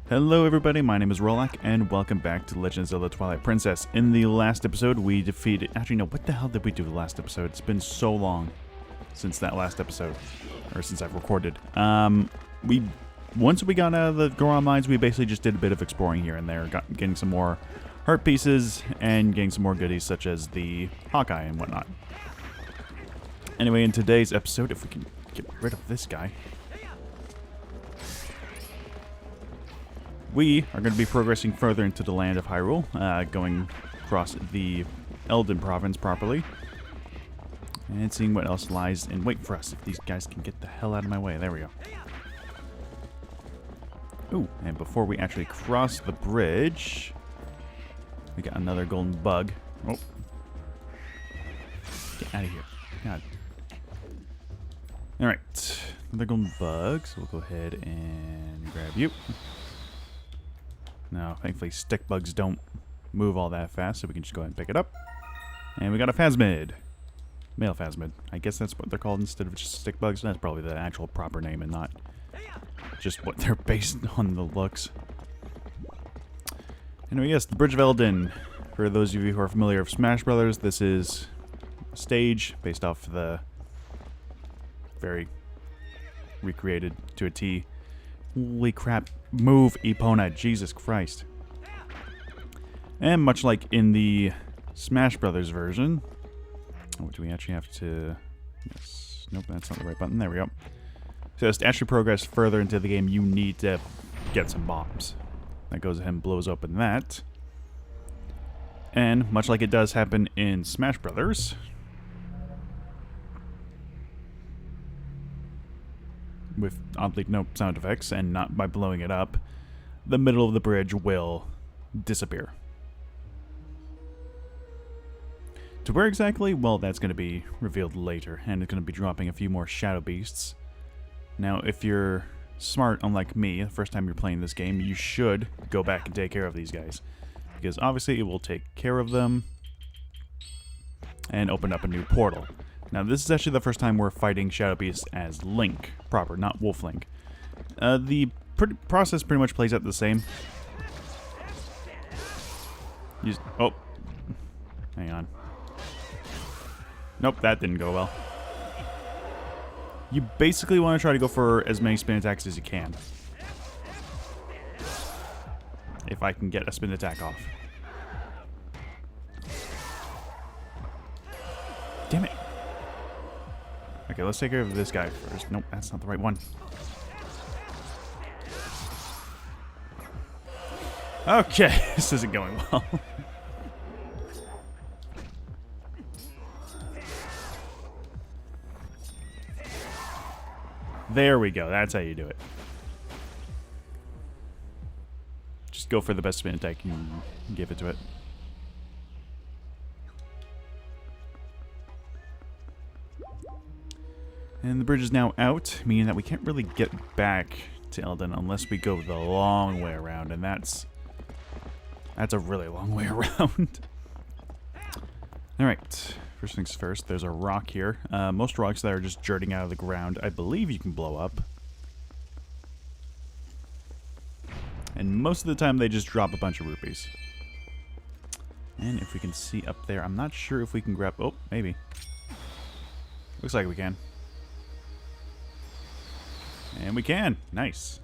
Hello everybody, my name is Rolak, and welcome back to Legend of Zelda Twilight Princess. In the last episode, we defeated... Actually, no, what the hell did we do the last episode? It's been so long since that last episode. Or since I've recorded. Once we got out of the Goron Mines, we basically just did a bit of exploring here and there, getting some more heart pieces, and getting some more goodies such as the Hawkeye and whatnot. Anyway, in today's episode, if we can get rid of this guy... We are going to be progressing further into the land of Hyrule, going across the Eldin province properly, and seeing what else lies in wait for us. If these guys can get the hell out of my way. There we go. Ooh, and before we actually cross the bridge, we got another golden bug. Oh. Get out of here. God. Alright. Another golden bug, so we'll go ahead and grab you. Now, thankfully, stick bugs don't move all that fast, so we can just go ahead and pick it up. And we got a phasmid. Male phasmid. I guess that's what they're called instead of just stick bugs. That's probably the actual proper name and not just what they're based on the looks. Anyway, yes, the Bridge of Eldin. For those of you who are familiar with Smash Brothers, this is a stage based off the very recreated to a T. Holy crap. Move, Epona. Jesus Christ. And much like in the Smash Brothers version... Oh, do we actually have to... Yes. Nope, that's not the right button. There we go. So to actually progress further into the game, you need to get some bombs. That goes ahead and blows open that. And much like it does happen in Smash Brothers... with oddly no sound effects and not by blowing it up, the middle of the bridge will disappear. To where exactly? Well, that's going to be revealed later, and it's going to be dropping a few more shadow beasts. Now, if you're smart, unlike me, the first time you're playing this game, you should go back and take care of these guys. Because obviously it will take care of them and open up a new portal. Now, this is actually the first time we're fighting Shadow Beasts as Link proper, not Wolf Link. The process pretty much plays out the same. Oh. Hang on. Nope, that didn't go well. You basically want to try to go for as many spin attacks as you can. If I can get a spin attack off. Damn it. Okay, let's take care of this guy first. Nope, that's not the right one. Okay, this isn't going well. There we go. That's how you do it. Just go for the best spin attack and give it to it. And the bridge is now out, meaning that we can't really get back to Eldin unless we go the long way around, and that's a really long way around. Alright, first things first, there's a rock here. Most rocks that are just jutting out of the ground, I believe you can blow up. And most of the time they just drop a bunch of rupees. And if we can see up there, I'm not sure if we can grab... Oh, maybe. Looks like we can. And we can. Nice.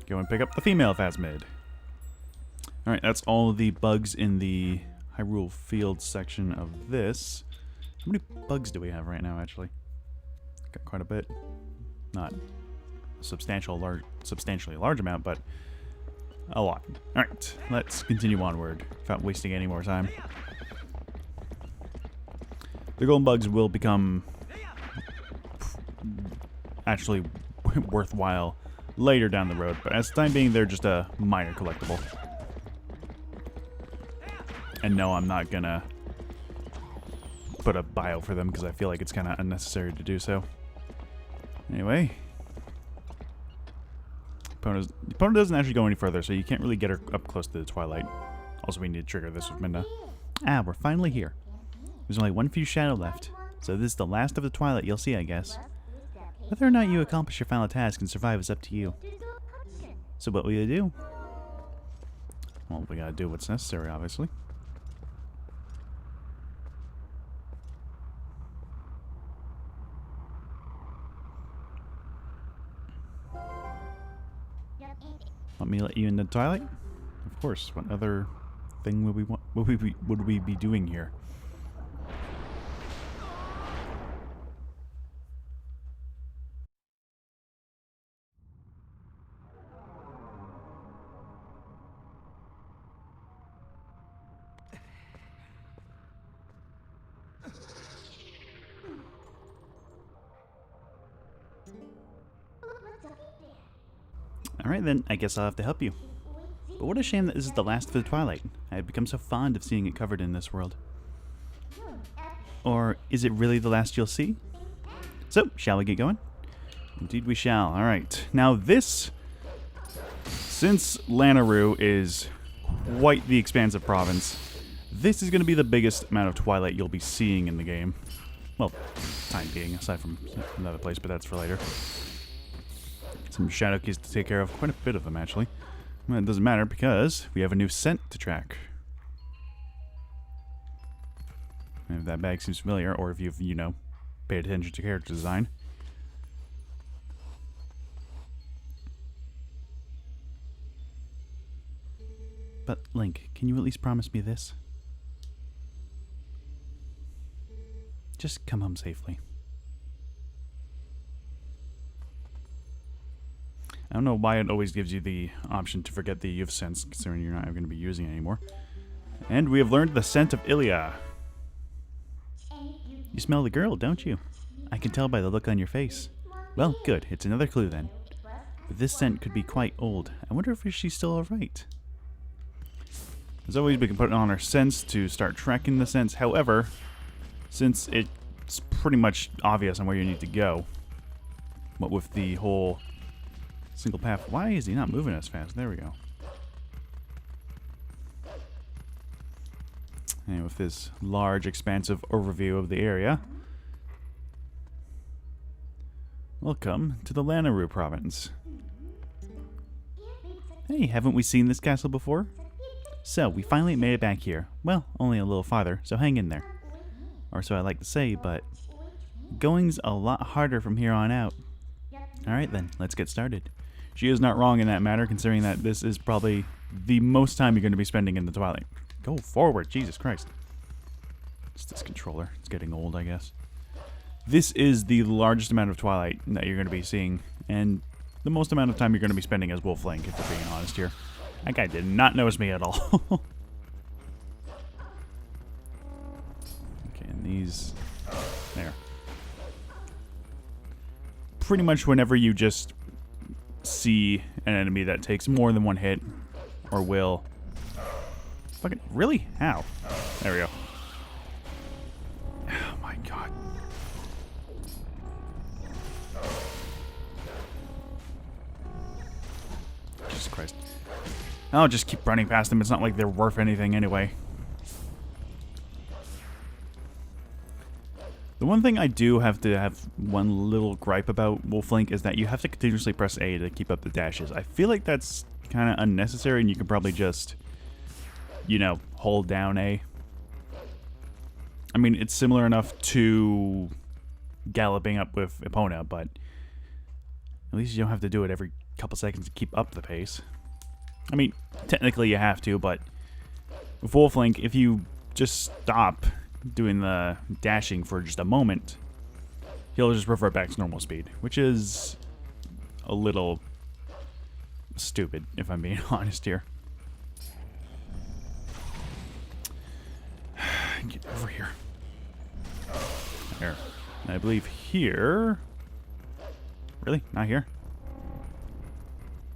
Go and pick up the female phasmid. Alright, that's all of the bugs in the Hyrule Field section of this. How many bugs do we have right now, actually? Got quite a bit. Not a substantially large amount, but a lot. Alright, let's continue onward without wasting any more time. The golden bugs will become... actually worthwhile later down the road, but as the time being, they're just a minor collectible. And no, I'm not gonna put a bio for them because I feel like it's kind of unnecessary to do so. Anyway, the opponent doesn't actually go any further, so you can't really get her up close to the Twilight. Also, we need to trigger this with Minda. Ah, we're finally here. There's only one few shadow left, so this is the last of the Twilight you'll see, I guess. Whether or not you accomplish your final task and survive is up to you. So what will you do? Well, we gotta do what's necessary, obviously. Want me to let you into Twilight? Of course. What other thing would we be doing here? Alright then, I guess I'll have to help you. But what a shame that this is the last of the Twilight. I had become so fond of seeing it covered in this world. Or is it really the last you'll see? So, shall we get going? Indeed we shall. Alright. Now this, since Lanayru is quite the expansive province, this is going to be the biggest amount of Twilight you'll be seeing in the game. Well, time being, aside from another place, but that's for later. Some shadow keys to take care of. Quite a bit of them, actually. Well, it doesn't matter because we have a new scent to track. And if that bag seems familiar, or if you've, you know, paid attention to character design. But, Link, can you at least promise me this? Just come home safely. I don't know why it always gives you the option to forget the youth sense, considering you're not going to be using it anymore. And we have learned the scent of Ilia. You smell the girl, don't you? I can tell by the look on your face. Well, good. It's another clue then. But this scent could be quite old. I wonder if she's still alright. As always, we can put it on our sense to start tracking the sense. However, since it's pretty much obvious on where you need to go, what with the whole single path. Why is he not moving as fast? There we go. And with this large, expansive overview of the area. Welcome to the Lanayru province. Hey, haven't we seen this castle before? So, we finally made it back here. Well, only a little farther, so hang in there. Or so I like to say, but going's a lot harder from here on out. Alright then, let's get started. She is not wrong in that matter, considering that this is probably the most time you're going to be spending in the Twilight. Go forward, Jesus Christ. It's this controller. It's getting old, I guess. This is the largest amount of Twilight that you're going to be seeing, and the most amount of time you're going to be spending as Wolf Link, if we're being honest here. That guy did not notice me at all. Okay, and these... There. Pretty much whenever you just see an enemy that takes more than one hit, or will... Fucking... Really? How? There we go. Oh my god. Jesus Christ. I'll just keep running past them. It's not like they're worth anything anyway. The one thing I do have to have one little gripe about Wolf Link is that you have to continuously press A to keep up the dashes. I feel like that's kind of unnecessary, and you could probably just, you know, hold down A. I mean, it's similar enough to galloping up with Epona, but at least you don't have to do it every couple seconds to keep up the pace. I mean, technically you have to, but with Wolf Link, if you just stop doing the dashing for just a moment, he'll just revert back to normal speed, which is a little stupid, if I'm being honest here. Get over here. There. And I believe here... Really? Not here?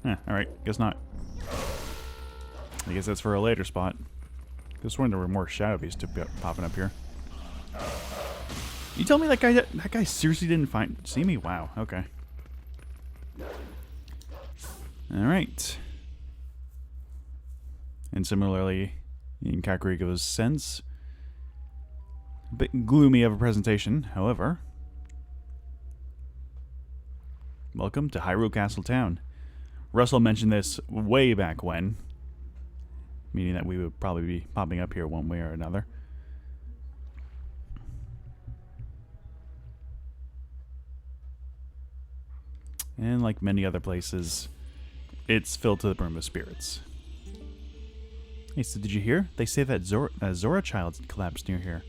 Alright. Guess not. I guess that's for a later spot. Just wondering there were more shadow beasts popping up here. You tell me that guy seriously didn't see me? Wow, okay. Alright. And similarly, in Kakariko's sense, a bit gloomy of a presentation, however. Welcome to Hyrule Castle Town. Russell mentioned this way back when, meaning that we would probably be popping up here one way or another. And like many other places, it's filled to the brim with spirits. Hey, so did you hear? They say that Zora child collapsed near here.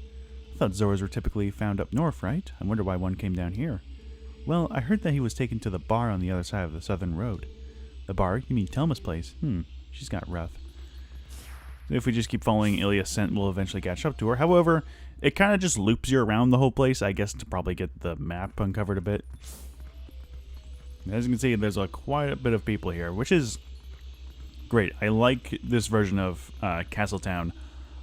I thought Zoras were typically found up north, right? I wonder why one came down here. Well, I heard that he was taken to the bar on the other side of the southern road. The bar? You mean Telma's place? She's got rough. If we just keep following Ilia's scent, we'll eventually catch up to her. However, it kind of just loops you around the whole place, I guess, to probably get the map uncovered a bit. As you can see, there's quite a bit of people here, which is great. I like this version of Castletown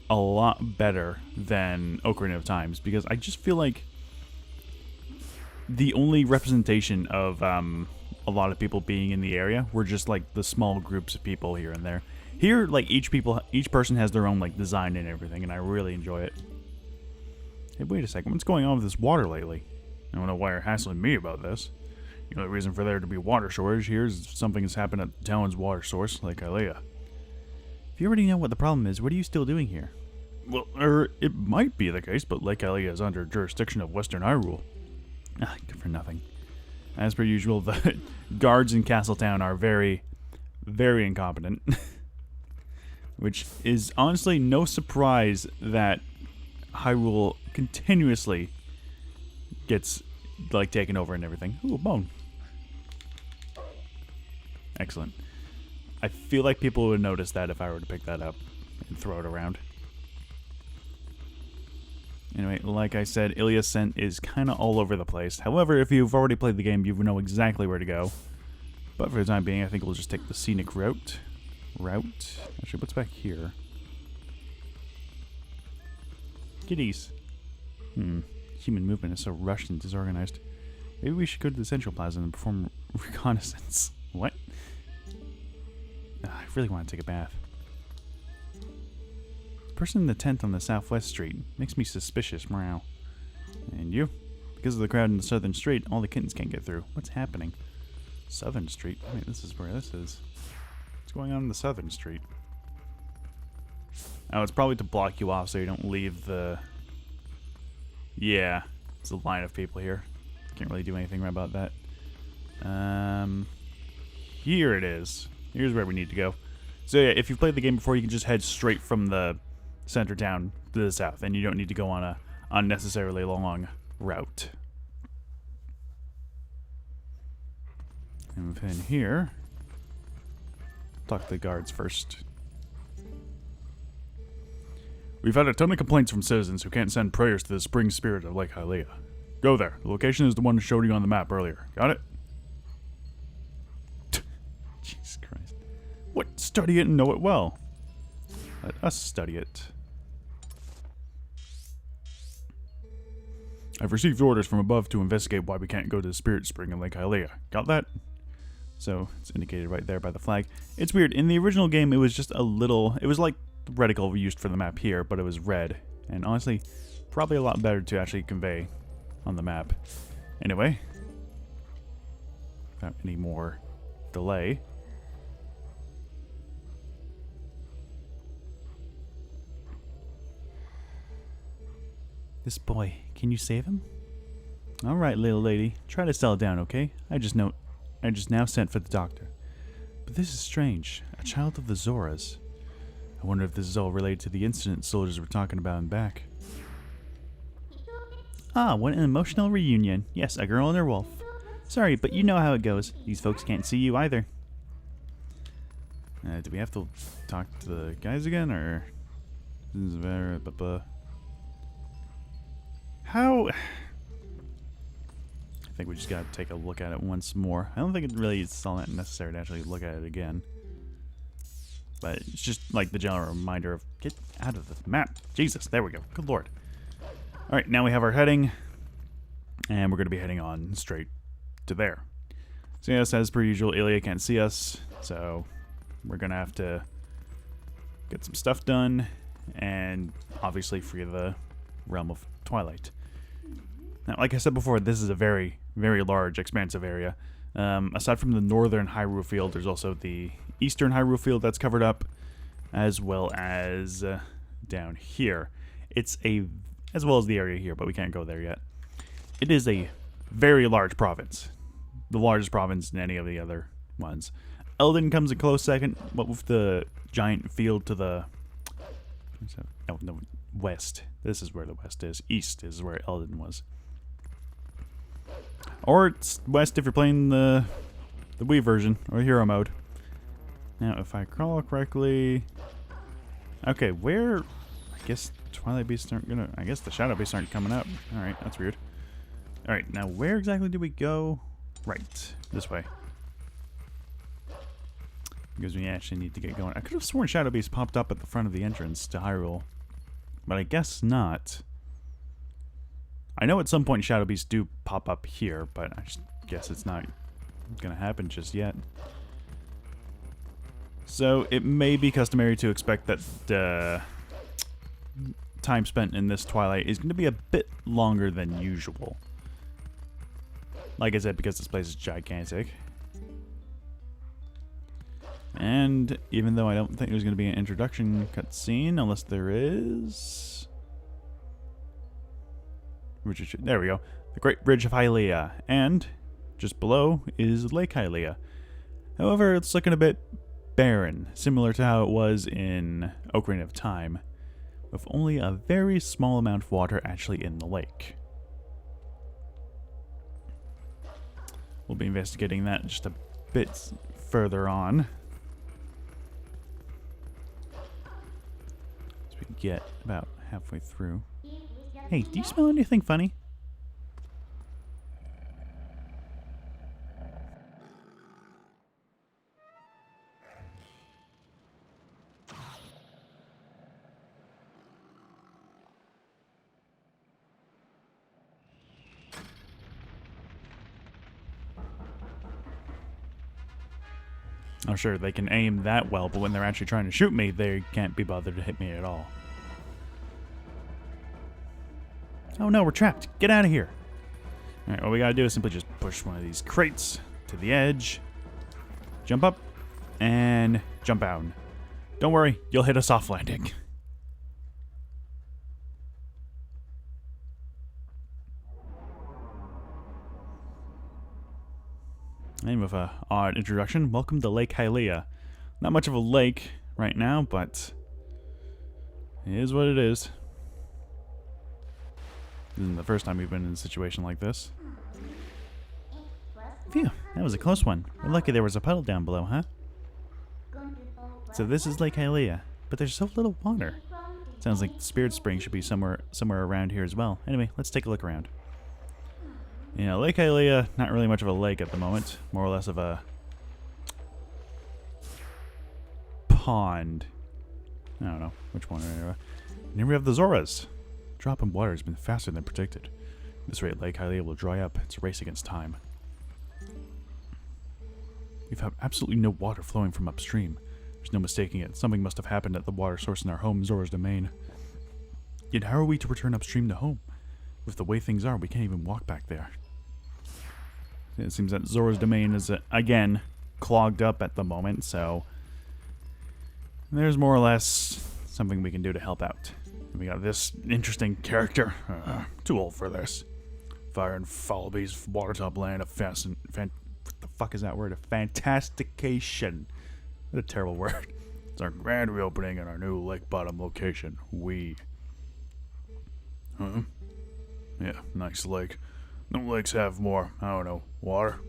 a lot better than Ocarina of Times, because I just feel like the only representation of a lot of people being in the area were just like the small groups of people here and there. Here, like each person has their own like design and everything, and I really enjoy it. Hey, wait a second, what's going on with this water lately? I don't know why you're hassling me about this. The only reason for there to be water shortage here is if something has happened at the town's water source, like Ilia. If you already know what the problem is, what are you still doing here? Well, it might be the case, but Lake Ilia is under jurisdiction of Western Hyrule. Good for nothing. As per usual, the guards in Castletown are very, very incompetent. Which is honestly no surprise that Hyrule continuously gets like taken over and everything. Ooh, a bone. Excellent. I feel like people would notice that if I were to pick that up and throw it around. Anyway, like I said, Ilia's scent is kind of all over the place. However, if you've already played the game, you know exactly where to go. But for the time being, I think we'll just take the scenic route. Actually, what's back here? Kitties. Human movement is so rushed and disorganized. Maybe we should go to the Central Plaza and perform reconnaissance. What? I really want to take a bath. The person in the tent on the southwest street makes me suspicious, meow. And you? Because of the crowd in the southern street, all the kittens can't get through. What's happening? Southern street? Wait, this is where this is. What's going on in the southern street? Oh, it's probably to block you off so you don't leave the... Yeah, it's a line of people here. Can't really do anything about that. Here it is. Here's where we need to go. So yeah, if you've played the game before, you can just head straight from the center town to the south, and you don't need to go on a unnecessarily long route. And then here, talk to the guards first. We've had a ton of complaints from citizens who can't send prayers to the spring spirit of Lake Hyrule. Go there. The location is the one showed you on the map earlier. Got it? Jesus Christ. What? Study it and know it well. Let us study it. I've received orders from above to investigate why we can't go to the spirit spring in Lake Hyrule. Got that? So, it's indicated right there by the flag. It's weird. In the original game, it was just a little... It was like the reticle we used for the map here, but it was red. And honestly, probably a lot better to actually convey on the map. Anyway. Without any more delay. This boy, can you save him? Alright, little lady. Try to settle down, okay? I just now sent for the doctor. But this is strange. A child of the Zoras. I wonder if this is all related to the incident soldiers were talking about in back. Ah, what an emotional reunion. Yes, a girl and her wolf. Sorry, but you know how it goes. These folks can't see you either. Do we have to talk to the guys again, or... How... I think we just gotta take a look at it once more. I don't think it really is all that necessary to actually look at it again. But it's just like the general reminder of get out of the map. Jesus, there we go. Good lord. Alright, now we have our heading. And we're going to be heading on straight to there. So yes, as per usual, Ilia can't see us. So we're going to have to get some stuff done. And obviously free the Realm of Twilight. Now, like I said before, this is a very, very large, expansive area. Aside from the northern Hyrule field, there's also the eastern Hyrule field that's covered up, as well as down here. It's as well as the area here, but we can't go there yet. It is a very large province. The largest province in any of the other ones. Eldin comes a close second, but with the giant field to the... No, west. This is where the west is. East is where Eldin was. Or it's west if you're playing the Wii version, or hero mode. Now, if I recall correctly... Okay, where... I guess Twilight Beasts aren't gonna... I guess the Shadow Beasts aren't coming up. Alright, that's weird. Alright, now where exactly do we go? Right, this way. Because we actually need to get going. I could have sworn Shadow Beasts popped up at the front of the entrance to Hyrule. But I guess not. I know at some point Shadow Beasts do pop up here, but I just guess it's not going to happen just yet. So it may be customary to expect that time spent in this Twilight is going to be a bit longer than usual. Like I said, because this place is gigantic. And even though I don't think there's going to be an introduction cutscene, unless there is... There we go. The Great Bridge of Hillya. And just below is Lake Hyrule. However, it's looking a bit barren, similar to how it was in Ocarina of Time, with only a very small amount of water actually in the lake. We'll be investigating that just a bit further on. As we get about halfway through. Hey, do you smell anything funny? Oh, sure, they can aim that well, but when they're actually trying to shoot me, they can't be bothered to hit me at all. Oh no, we're trapped. Get out of here. Alright, what we gotta do is simply just push one of these crates to the edge, jump up, and jump down. Don't worry, you'll hit a soft landing. Name of a odd introduction. Welcome to Lake Hyrule. Not much of a lake right now, but it is what it is. This isn't the first time we've been in a situation like this. Phew, that was a close one. We're lucky there was a puddle down below, huh? So this is Lake Hyrule, but there's so little water. Sounds like the Spirit Spring should be somewhere around here as well. Anyway, let's take a look around. You know, Lake Ilia, not really much of a lake at the moment. More or less of a pond. I don't know which one. Anyway. And here we have the Zoras. Drop in water has been faster than predicted. At this rate, Lake Ilia will dry up. It's a race against time. We've had absolutely no water flowing from upstream. There's no mistaking it. Something must have happened at the water source in our home, Zora's domain. Yet how are we to return upstream to home? With the way things are, we can't even walk back there. It seems that Zora's domain is, again, clogged up at the moment, so there's more or less something we can do to help out. And we got this interesting character. Too old for this. Fire and foul beast, watertop land, what the fuck is that word? A fantastication. What a terrible word. It's our grand reopening in our new lake bottom location. Huh? Yeah, nice lake. No lakes have more, I don't know, water?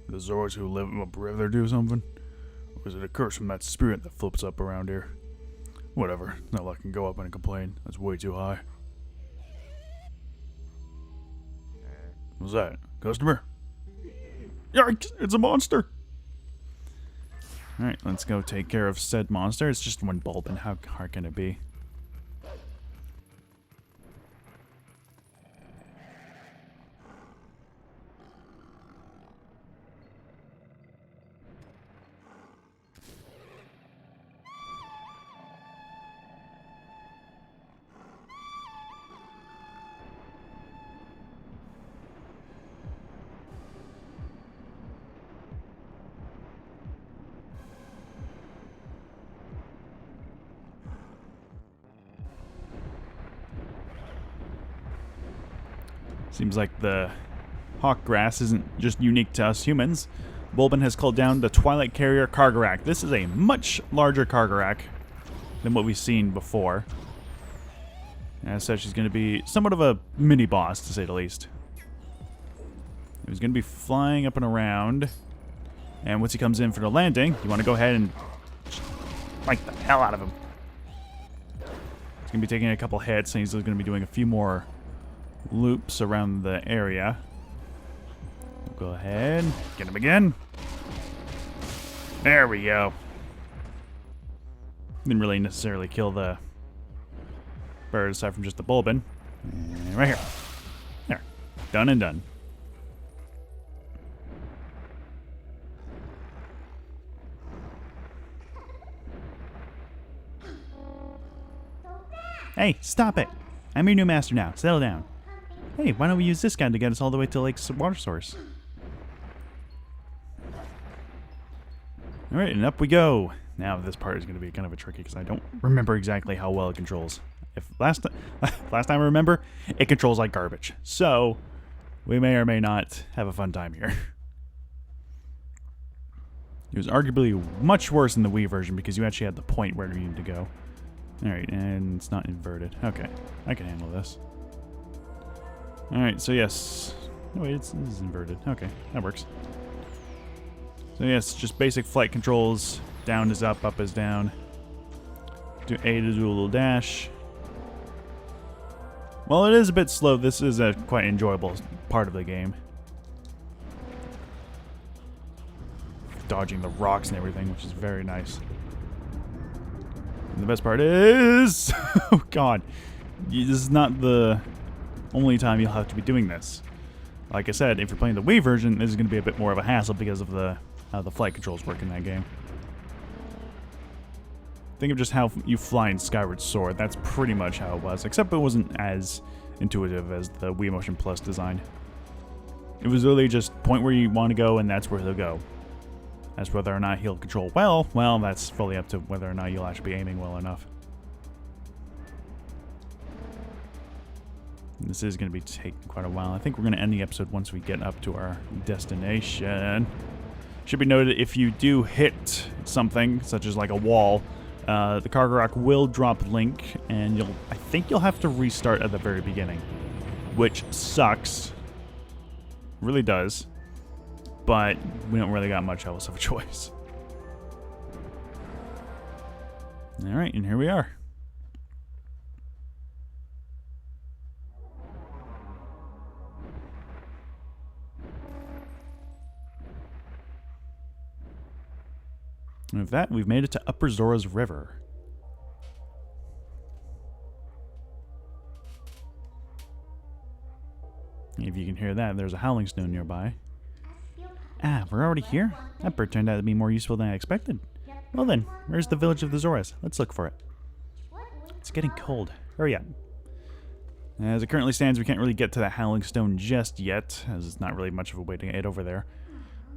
The Zoras who live upriver do something? Or is it a curse from that spirit that flips up around here? Whatever, not like I can go up and complain. That's way too high. What's that? Customer? Yikes, it's a monster! Alright, let's go take care of said monster. It's just one bulb, and how hard can it be? Seems like the hawk grass isn't just unique to us humans. Bulbin has called down the Twilight Carrier Kargarak. This is a much larger Kargarak than what we've seen before. As such, he's going to be somewhat of a mini-boss, to say the least. He's going to be flying up and around. And once he comes in for the landing, you want to go ahead and fight the hell out of him. He's going to be taking a couple hits, and he's going to be doing a few more loops around the area. We'll go ahead, get him again. There we go. Didn't really necessarily kill the bird aside from just the Bulbin. And right here. There. Done and done. Hey, stop it! I'm your new master now. Settle down. Hey, why don't we use this guy to get us all the way to Lake's water source? Alright, and up we go. Now this part is going to be kind of a tricky because I don't remember exactly how well it controls. If last time I remember, it controls like garbage. So, we may or may not have a fun time here. It was arguably much worse in the Wii version because you actually had the point where you needed to go. Alright, and it's not inverted. Okay, I can handle this. Alright, so yes. Oh wait, this is inverted. Okay, that works. So yes, just basic flight controls. Down is up is down. Do A to do a little dash. While it is a bit slow, this is a quite enjoyable part of the game. Dodging the rocks and everything, which is very nice. And the best part is... oh god. This is not the only time you'll have to be doing this. Like I said, if you're playing the Wii version, this is going to be a bit more of a hassle because of how the flight controls work in that game. Think of just how you fly in Skyward Sword. That's pretty much how it was, except it wasn't as intuitive as the Wii Motion Plus design. It was really just point where you want to go, and that's where he'll go. As whether or not he'll control well, that's fully up to whether or not you'll actually be aiming well enough. And this is going to be taking quite a while. I think we're going to end the episode once we get up to our destination. Should be noted, if you do hit something, such as like a wall, the Kargarak will drop Link, and I think you'll have to restart at the very beginning, which sucks. Really does. But we don't really got much else of a choice. Alright, and here we are. And with that, we've made it to Upper Zora's River. If you can hear that, there's a howling stone nearby. Ah, we're already here? That bird turned out to be more useful than I expected. Well then, where's the village of the Zoras? Let's look for it. It's getting cold. Hurry up. As it currently stands, we can't really get to that howling stone just yet, as it's not really much of a way to get over there.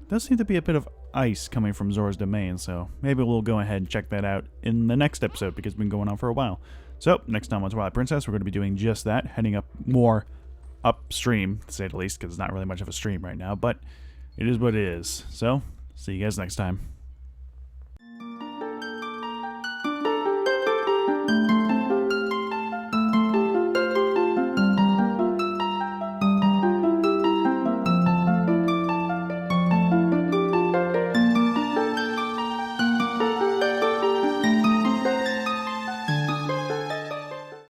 Does seem to be a bit of ice coming from Zora's domain, so maybe we'll go ahead and check that out in the next episode because it's been going on for a while. So, next time on Twilight Princess, we're going to be doing just that, heading up more upstream, to say the least, because it's not really much of a stream right now, but it is what it is. So, see you guys next time.